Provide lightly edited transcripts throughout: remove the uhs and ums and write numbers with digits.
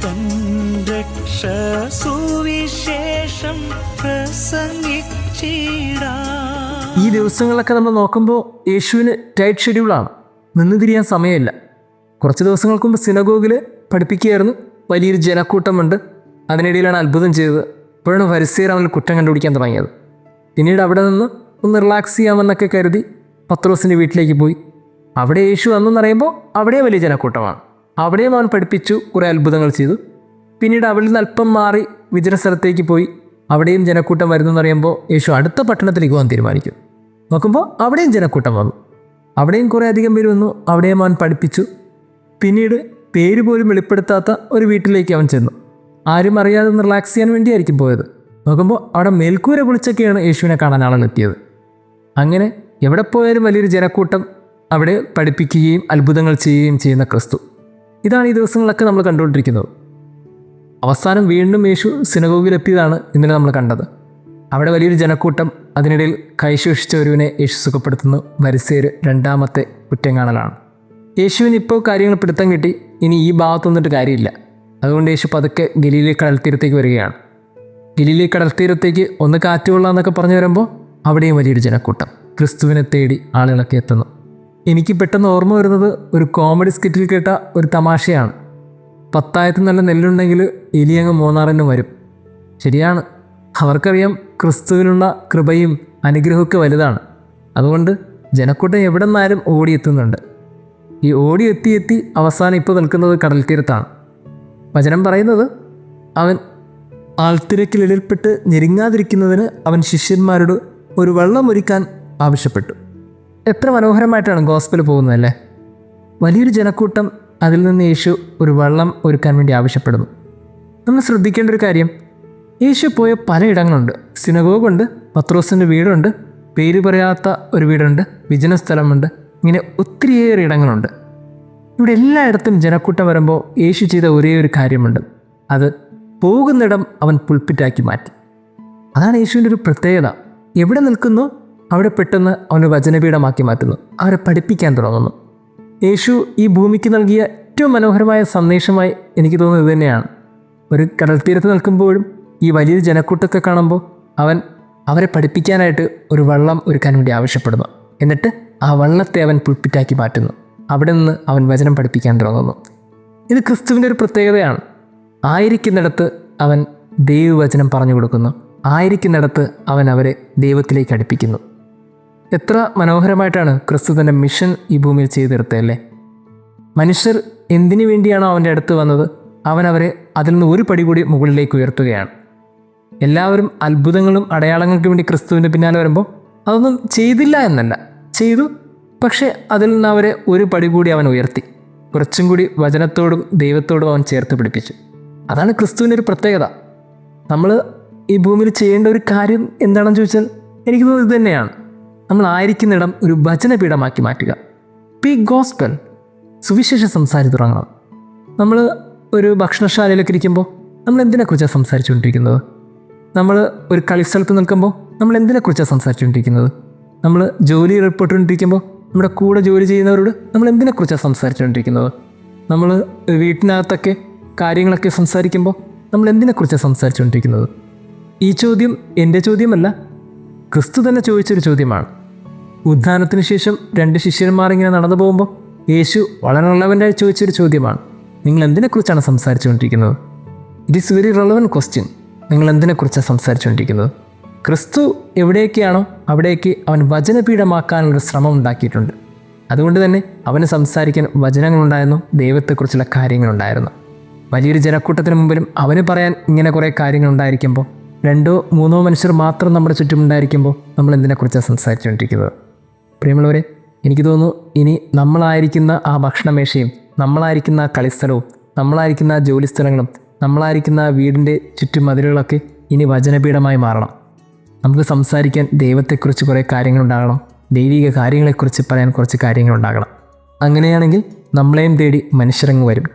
തൻ രക്ഷാസുവിശേഷം പ്രസംഗിച്ചിടാം. ഈ ദിവസങ്ങളൊക്കെ നമ്മൾ നോക്കുമ്പോൾ യേശുവിന് ടൈറ്റ് ഷെഡ്യൂളാണ്. നിന്ന് തിരിയാൻ സമയമില്ല. കുറച്ച് ദിവസങ്ങൾക്ക് മുമ്പ് സിനഗോഗിൽ പഠിപ്പിക്കുകയായിരുന്നു. വലിയൊരു ജനക്കൂട്ടമുണ്ട്. അതിനിടയിലാണ് അത്ഭുതം ചെയ്തത്. അപ്പോഴാണ് ഫരിസേയർ അവനിൽ കുറ്റം കണ്ടുപിടിക്കാൻ തുടങ്ങിയത്. പിന്നീട് അവിടെ നിന്ന് ഒന്ന് റിലാക്സ് ചെയ്യാമെന്നൊക്കെ കരുതി പത്രോസിൻ്റെ വീട്ടിലേക്ക് പോയി. അവിടെ യേശു വന്നെന്നറിയുമ്പോൾ അവിടെ വലിയ ജനക്കൂട്ടമാണ്. അവിടെയും അവൻ പഠിപ്പിച്ചു, കുറേ അത്ഭുതങ്ങൾ ചെയ്തു. പിന്നീട് അവിടെ നിന്ന് അല്പം മാറി വിജന സ്ഥലത്തേക്ക് പോയി. അവിടെയും ജനക്കൂട്ടം വരുന്നതെന്നറിയുമ്പോൾ യേശു അടുത്ത പട്ടണത്തിലേക്ക് പോകാൻ തീരുമാനിക്കും. നോക്കുമ്പോൾ അവിടെയും ജനക്കൂട്ടം വന്നു. അവിടെയും കുറേ അധികം പേര് വന്നു. അവിടെയും അവൻ പഠിപ്പിച്ചു. പിന്നീട് പേര് പോലും വെളിപ്പെടുത്താത്ത ഒരു വീട്ടിലേക്ക് അവൻ ചെന്നു. ആരും അറിയാതെ ഒന്ന് റിലാക്സ് ചെയ്യാൻ വേണ്ടിയായിരിക്കും പോയത്. നോക്കുമ്പോൾ അവിടെ മേൽക്കൂര പൊളിച്ചൊക്കെയാണ് യേശുവിനെ കാണാൻ ആളുകളെത്തിയത്. അങ്ങനെ എവിടെ പോയാലും വലിയൊരു ജനക്കൂട്ടം അവിടെ പഠിപ്പിക്കുകയും അത്ഭുതങ്ങൾ ചെയ്യുകയും ചെയ്യുന്ന ക്രിസ്തു. ഇതാണ് ഈ ദിവസങ്ങളൊക്കെ നമ്മൾ കണ്ടുകൊണ്ടിരിക്കുന്നത്. അവസാനം വീണ്ടും യേശു സിനഗോഗിലെത്തിയതാണ് ഇന്നലെ നമ്മൾ കണ്ടത്. അവിടെ വലിയൊരു ജനക്കൂട്ടം. അതിനിടയിൽ കൈശോഷിച്ച ഒരുവിനെ യേശു സുഖപ്പെടുത്തുന്നു. ഫരിസേയർ രണ്ടാമത്തെ കുറ്റം കാണലാണ്. യേശുവിന് ഇപ്പോൾ കാര്യങ്ങൾ പിടുത്തം കിട്ടി. ഇനി ഈ ഭാഗത്തൊന്നിട്ട് കാര്യമില്ല. അതുകൊണ്ട് യേശു പതുക്കെ ഗലീലി കടൽത്തീരത്തേക്ക് വരികയാണ്. ഗലീലി കടൽത്തീരത്തേക്ക് ഒന്ന് കാറ്റുകൊള്ളാന്നൊക്കെ പറഞ്ഞു വരുമ്പോൾ അവിടെയും വലിയൊരു ജനക്കൂട്ടം ക്രിസ്തുവിനെ തേടി ആളുകളൊക്കെ എത്തുന്നു. എനിക്ക് പെട്ടെന്ന് ഓർമ്മ വരുന്നത് ഒരു കോമഡി സ്കിറ്റിൽ കേട്ട ഒരു തമാശയാണ്. 10,000 നല്ല നെല്ലുണ്ടെങ്കിൽ എലിയങ്ങ് 3 വരും. ശരിയാണ്. അവർക്കറിയാം ക്രിസ്തുവിനുള്ള കൃപയും അനുഗ്രഹമൊക്കെ വലുതാണ്. അതുകൊണ്ട് ജനക്കൂട്ടം എവിടെ നിന്നാലും ഓടിയെത്തുന്നുണ്ട്. ഈ ഓടി എത്തി അവസാനം ഇപ്പോൾ നിൽക്കുന്നത് കടൽ തീരത്താണ്. വചനം പറയുന്നത്, അവൻ ആൾത്തിരക്കിലിടൽപ്പെട്ട് ഞെരുങ്ങാതിരിക്കുന്നതിന് അവൻ ശിഷ്യന്മാരോട് ഒരു വെള്ളം ഒരുക്കാൻ ആവശ്യപ്പെട്ടു. എത്ര മനോഹരമായിട്ടാണ് ഗോസ്പൽ പോകുന്നതല്ലേ. വലിയൊരു ജനക്കൂട്ടം, അതിൽ നിന്ന് യേശു ഒരു വെള്ളം ഒരുക്കാൻ വേണ്ടി ആവശ്യപ്പെടുന്നു. നമ്മൾ ശ്രദ്ധിക്കേണ്ട ഒരു കാര്യം, യേശു പോയ പലയിടങ്ങളുണ്ട്. സിനഗോഗുണ്ട്, പത്രോസിൻ്റെ വീടുണ്ട്, പേര് പറയാത്ത ഒരു വീടുണ്ട്, വിജന സ്ഥലമുണ്ട്. ഇങ്ങനെ ഒത്തിരിയേറെ ഇടങ്ങളുണ്ട്. ഇവിടെ എല്ലായിടത്തും ജനക്കൂട്ടം വരുമ്പോൾ യേശു ചെയ്ത ഒരേ ഒരു കാര്യമുണ്ട്. അത് പോകുന്നിടം അവൻ പുൽപ്പിറ്റാക്കി മാറ്റി. അതാണ് യേശുവിൻ്റെ ഒരു പ്രത്യേകത. എവിടെ നിൽക്കുന്നു അവിടെ പെട്ടെന്ന് അവന് വചനപീഠമാക്കി മാറ്റുന്നു. അവരെ പഠിപ്പിക്കാൻ തുടങ്ങുന്നു. യേശു ഈ ഭൂമിക്ക് നൽകിയ ഏറ്റവും മനോഹരമായ സന്ദേശമായി എനിക്ക് തോന്നുന്നത് ഇത് തന്നെയാണ്. ഒരു കടൽത്തീരത്ത് നിൽക്കുമ്പോഴും ഈ വലിയൊരു ജനക്കൂട്ടത്തെ കാണുമ്പോൾ അവൻ അവരെ പഠിപ്പിക്കാനായിട്ട് ഒരു വെള്ളം ഒരുക്കാൻ വേണ്ടി ആവശ്യപ്പെടുന്നു. എന്നിട്ട് ആ വെള്ളത്തെ അവൻ പുൽപ്പിറ്റാക്കി മാറ്റുന്നു. അവിടെ നിന്ന് അവൻ വചനം പഠിപ്പിക്കാൻ തുടങ്ങുന്നു. ഇത് ക്രിസ്തുവിൻ്റെ ഒരു പ്രത്യേകതയാണ്. ആയിരിക്കുന്നിടത്ത് അവൻ ദൈവവചനം പറഞ്ഞു കൊടുക്കുന്നു. ആയിരിക്കുന്നിടത്ത് അവൻ അവരെ ദൈവത്തിലേക്ക് അടുപ്പിക്കുന്നു. എത്ര മനോഹരമായിട്ടാണ് ക്രിസ്തു തൻ്റെ മിഷൻ ഈ ഭൂമിയിൽ ചെയ്തു തീർത്തതല്ലേ. മനുഷ്യർ എന്തിനു വേണ്ടിയാണോ അവൻ്റെ അടുത്ത് വന്നത്, അവൻ അവരെ അതിൽ നിന്ന് ഒരു പടി കൂടി മുകളിലേക്ക് ഉയർത്തുകയാണ്. എല്ലാവരും അത്ഭുതങ്ങളും അടയാളങ്ങൾക്കും വേണ്ടി ക്രിസ്തുവിൻ്റെ പിന്നാലെ വരുമ്പോൾ അതൊന്നും ചെയ്തില്ല എന്നല്ല, ചെയ്തു. പക്ഷേ അതിൽ നിന്ന് അവരെ ഒരു പടി കൂടി അവൻ ഉയർത്തി. കുറച്ചും കൂടി വചനത്തോടും ദൈവത്തോടും അവൻ ചേർത്ത് പിടിപ്പിച്ചു. അതാണ് ക്രിസ്തുവിൻ്റെ ഒരു പ്രത്യേകത. നമ്മൾ ഈ ഭൂമിയിൽ ചെയ്യേണ്ട ഒരു കാര്യം എന്താണെന്ന് ചോദിച്ചാൽ എനിക്ക് തോന്നുന്നത് ഇത് തന്നെയാണ്. നമ്മൾ ആയിരിക്കുന്നിടം ഒരു വചനപീഠമാക്കി മാറ്റുക. ഗോസ്പൽ, സുവിശേഷം സംസാരിച്ചു തുടങ്ങണം. നമ്മൾ ഒരു ഭക്ഷണശാലയിലൊക്കെ ഇരിക്കുമ്പോൾ നമ്മൾ എന്തിനെക്കുറിച്ചാണ് സംസാരിച്ചുകൊണ്ടിരിക്കുന്നത്? നമ്മൾ ഒരു കളിസ്ഥലത്ത് നിൽക്കുമ്പോൾ നമ്മൾ എന്തിനെക്കുറിച്ചാണ് സംസാരിച്ചുകൊണ്ടിരിക്കുന്നത്? നമ്മൾ ജോലി ഏർപ്പെട്ടുകൊണ്ടിരിക്കുമ്പോൾ നമ്മുടെ കൂടെ ജോലി ചെയ്യുന്നവരോട് നമ്മൾ എന്തിനെക്കുറിച്ചാണ് സംസാരിച്ചുകൊണ്ടിരിക്കുന്നത്? നമ്മൾ വീട്ടിനകത്തൊക്കെ കാര്യങ്ങളൊക്കെ സംസാരിക്കുമ്പോൾ നമ്മൾ എന്തിനെക്കുറിച്ചാണ് സംസാരിച്ചുകൊണ്ടിരിക്കുന്നത്? ഈ ചോദ്യം എൻ്റെ ചോദ്യമല്ല, ക്രിസ്തു തന്നെ ചോദിച്ചൊരു ചോദ്യമാണ്. ഉദ്ധാനത്തിന് ശേഷം 2 ശിഷ്യന്മാർ ഇങ്ങനെ നടന്നു പോകുമ്പോൾ യേശു വളരെ റെലവൻ്റായി ചോദിച്ചൊരു ചോദ്യമാണ്. നിങ്ങൾ എന്തിനെക്കുറിച്ചാണ് സംസാരിച്ചുകൊണ്ടിരിക്കുന്നത്? It is very relevant question. നിങ്ങൾ എന്തിനെക്കുറിച്ചാണ് സംസാരിച്ചുകൊണ്ടിരിക്കുന്നത്? ക്രിസ്തു എവിടെയൊക്കെയാണോ അവിടേക്ക് അവൻ വചനപീഠമാക്കാനുള്ളൊരു ശ്രമം ഉണ്ടാക്കിയിട്ടുണ്ട്. അതുകൊണ്ട് തന്നെ അവന് സംസാരിക്കാൻ വചനങ്ങളുണ്ടായിരുന്നു, ദൈവത്തെക്കുറിച്ചുള്ള കാര്യങ്ങളുണ്ടായിരുന്നു. വലിയൊരു ജനക്കൂട്ടത്തിന് മുമ്പിലും അവന് പറയാൻ ഇങ്ങനെ കുറേ കാര്യങ്ങളുണ്ടായിരിക്കുമ്പോൾ, 2-3 മനുഷ്യർ മാത്രം നമ്മുടെ ചുറ്റുമുണ്ടായിരിക്കുമ്പോൾ നമ്മൾ എന്തിനെക്കുറിച്ചാണ് സംസാരിച്ചുകൊണ്ടിരിക്കുന്നത്? പ്രിയമുള്ളവരെ, എനിക്ക് തോന്നുന്നു ഇനി നമ്മളായിരിക്കുന്ന ആ ഭക്ഷണമേശയും, നമ്മളായിരിക്കുന്ന ആ കളിസ്ഥലവും, നമ്മളായിരിക്കുന്ന ആ ജോലിസ്ഥലങ്ങളും, നമ്മളായിരിക്കുന്ന ആ വീടിൻ്റെ ചുറ്റുമതിലുകളൊക്കെ ഇനി വചനപീഠമായി മാറണം. നമുക്ക് സംസാരിക്കാൻ ദൈവത്തെക്കുറിച്ച് കുറേ കാര്യങ്ങളുണ്ടാകണം. ദൈവിക കാര്യങ്ങളെക്കുറിച്ച് പറയാൻ കുറച്ച് കാര്യങ്ങളുണ്ടാകണം. അങ്ങനെയാണെങ്കിൽ നമ്മളെയും തേടി മനുഷ്യരങ്ങ് വരും.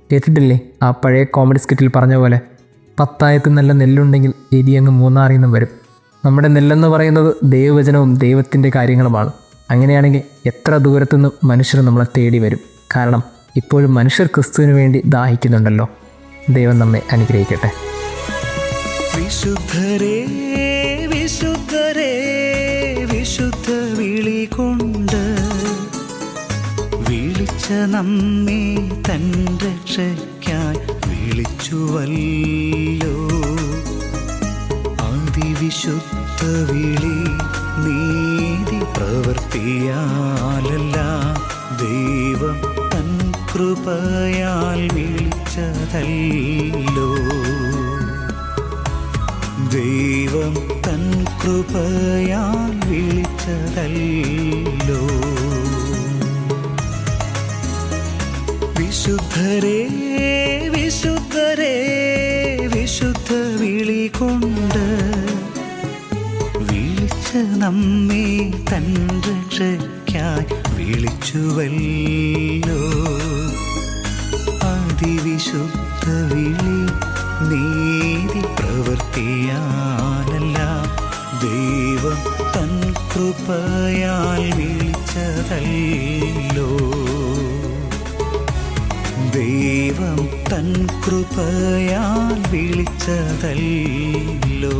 കേട്ടിട്ടില്ലേ ആ പഴയ കോമഡി സ്കിറ്റിൽ പറഞ്ഞ പോലെ, 10,000 നല്ല നെല്ലുണ്ടെങ്കിൽ എലിയങ്ങ് 3 വരും. നമ്മുടെ നെല്ലെന്ന് പറയുന്നത് ദൈവവചനവും ദൈവത്തിൻ്റെ കാര്യങ്ങളുമാണ്. അങ്ങനെയാണെങ്കിൽ എത്ര ദൂരത്തുനിന്നും മനുഷ്യർ നമ്മളെ തേടി വരും. കാരണം ഇപ്പോഴും മനുഷ്യർ ക്രിസ്തുവിന് വേണ്ടി ദാഹിക്കുന്നുണ്ടല്ലോ. ദൈവം നമ്മെ അനുഗ്രഹിക്കട്ടെ. വിശുദ്ധരേ വിശുദ്ധരേ വിശുദ്ധ വിളി കൊണ്ട് വിളിച്ച നമ്മെ തൻ രക്ഷയ്ക്കായി വിളിച്ചുവല്ലോ. അതിവിശുദ്ധ വിളി നീതി പ്രവൃത്തിയാലല്ല, ദൈവം തൻ കൃപയാൽ വിളിച്ചതല്ലോ. ദൈവം തൻ കൃപയാൽ വിളിച്ചതല്ലോ. വിശുദ്ധരേ വിശുദ്ധരേ വിശുദ്ധ വിളി കൊണ്ട് വിളിച്ച നമ്മെ തൻ രക്ഷയ്ക്കായി വിളിച്ചുവല്ലോ. അതിവിശുദ്ധ വിളി നീതി പ്രവൃത്തിയാലല്ല, ദൈവം തൻ കൃപയാൽ വിളിച്ചതല്ലോ. ദൈവം തൻ കൃപയാൽ വിളിച്ചതല്ലോ.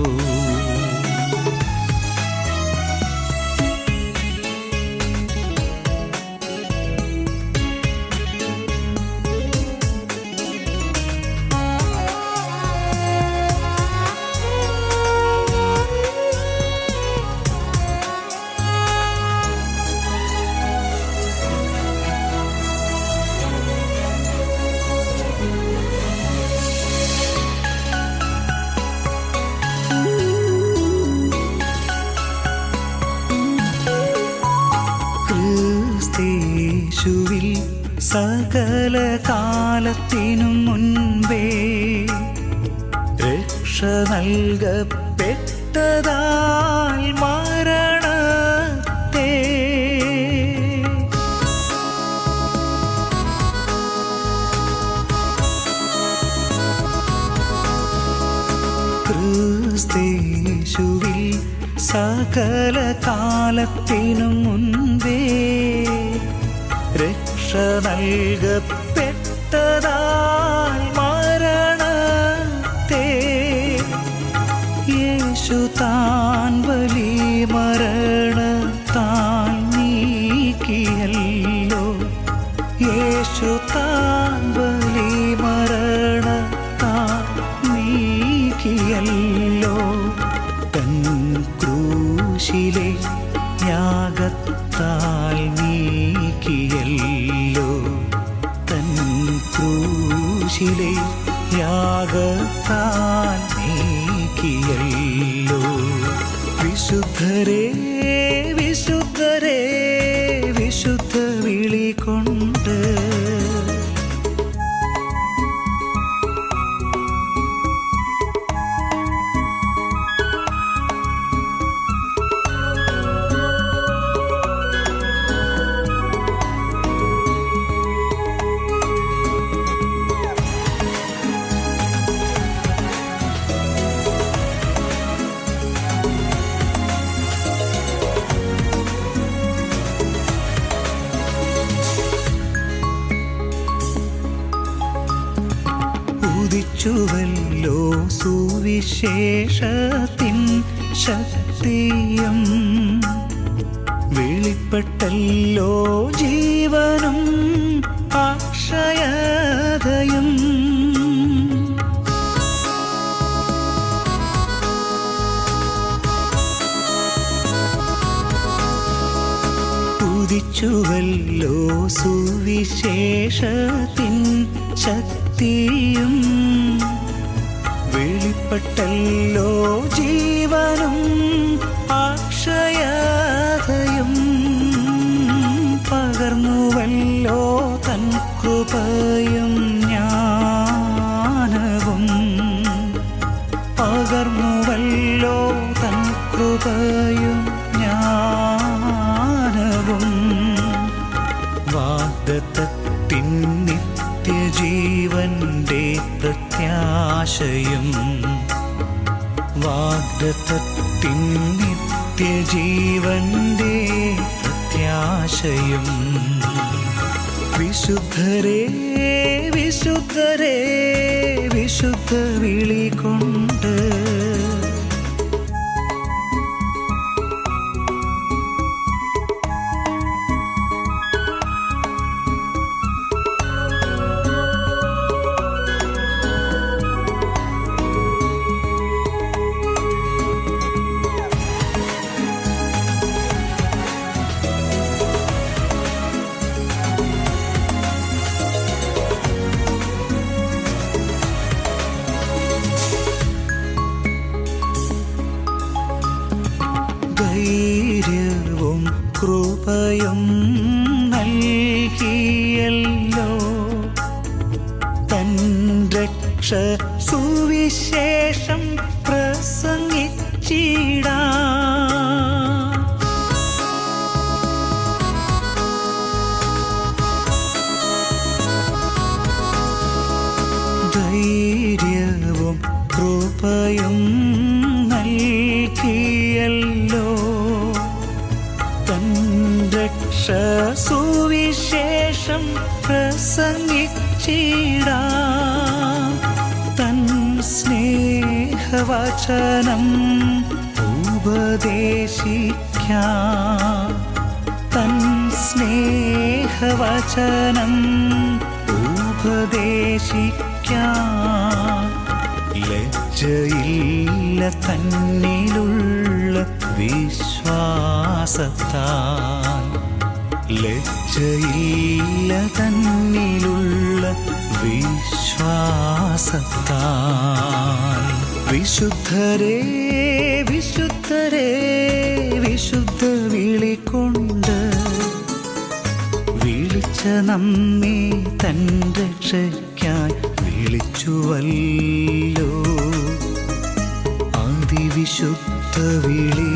ക്രിസ്തേശുവിൽ സകല കാലത്തിനും മുൻപേ രക്ഷ നൽകപ്പെട്ടതാൽ മരണത്തെ ക്രിസ്തേശുവിൽ സകല കാലത്തിനും മുൻപേ രക്ഷ നൽകപ്പെട്ടതാൽ മരണത്തെ യേശു താൻ വലി മരണത്താൽ നീക്കിയല്ലോ. യേശു താൻ വലി മരണത്താൽ നീക്കിയല്ലോ. തൻ ക്രൂശിലെ യാഗത്താൽ നീക്കിയല്ലോ. തൻ ക്രൂശിലെ യാഗത്താൽ നീക്കിയല്ലോ. വിശുദ്ധരേ വിശുദ്ധരേ വിശുദ്ധ വിളി കൊണ്ട് ഉദിച്ചുവല്ലോ സുവിശേഷത്തിൻ ശക്തിയും, വെളിപ്പെട്ടല്ലോ ജീവനും അക്ഷയതയും. ഉദിച്ചുവല്ലോ സുവിശേഷത്തിൻ ശക്തിയും, വെളിപ്പെട്ടല്ലോ ജീവനും അക്ഷയതയും. പകർന്നുവല്ലോ തൻ കൃപയും ജ്ഞാനവും. പകർന്നുവല്ലോ തൻ കൃപയും ജ്ഞാനവും. വാഗ്ദത്തത്തിൻ നിത്യജീവന്റെ പ്രത്യാശയും. വാഗ്ദത്തത്തിൻ നിത്യജീവന്റെ പ്രത്യാശയും. വിശുദ്ധരേ വിശുദ്ധരേ വിശുദ്ധ വിളി കൊണ്ട് ധൈര്യവും കൃപയും നൽകിയല്ലോ തൻ രക്ഷ സുവിശേഷം പ്രസംഗിച്ചിടാം. ധൈര്യവും കൃപയും നൽകിയല്ലോ തൻ രക്ഷ സുവിശേഷം പ്രസംഗിച്ചിടാം. തൻ സ്നേഹവചനം ഉപദേശിക്കാം. തൻ സ്നേഹവചനം ഉപദേശിക്കാം. ലജ്ജയില്ല തന്നിലുള്ള വിശ്വാസത്താൽ. ലജ്ജയില്ല തന്നിലുള്ള വിശ്വാസത്താൽ. വിശുദ്ധരേ വിശുദ്ധരേ വിശുദ്ധ വിളി കൊണ്ട് വിളിച്ച നമ്മെ തൻ രക്ഷയ്ക്കായി വിളിച്ചുവല്ലോ. അതിവിശുദ്ധ വിളി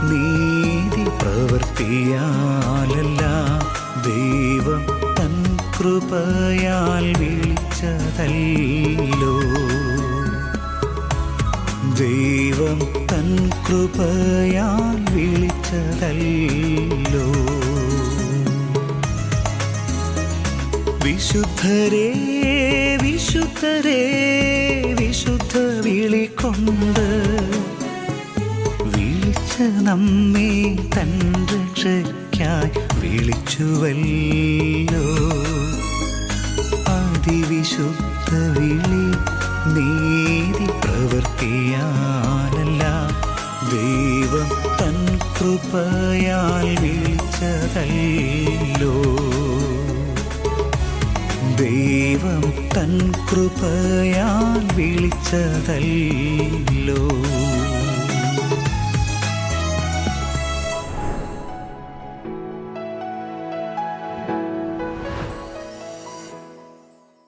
നീതി പ്രവൃത്തിയാലല്ല, ദൈവം തൻ കൃപയാൽ വിളിച്ചതല്ലോ. ദൈവം തൻ കൃപയാൽ വിളിച്ചതല്ലോ. വിശുദ്ധരേ വിശുദ്ധരേ വിശുദ്ധ വിളി കൊണ്ട് വിളിച്ച നമ്മെ തൻ രക്ഷയ്ക്കായി വിളിച്ചുവല്ലോ. അതിവിശുദ്ധ വിളി നീതി പ്രവൃത്തിയാലല്ല, ദൈവം തൻ കൃപയാൽ വിളിച്ചതല്ലോ. ദൈവം തൻ കൃപയാൽ വിളിച്ചതല്ലോ.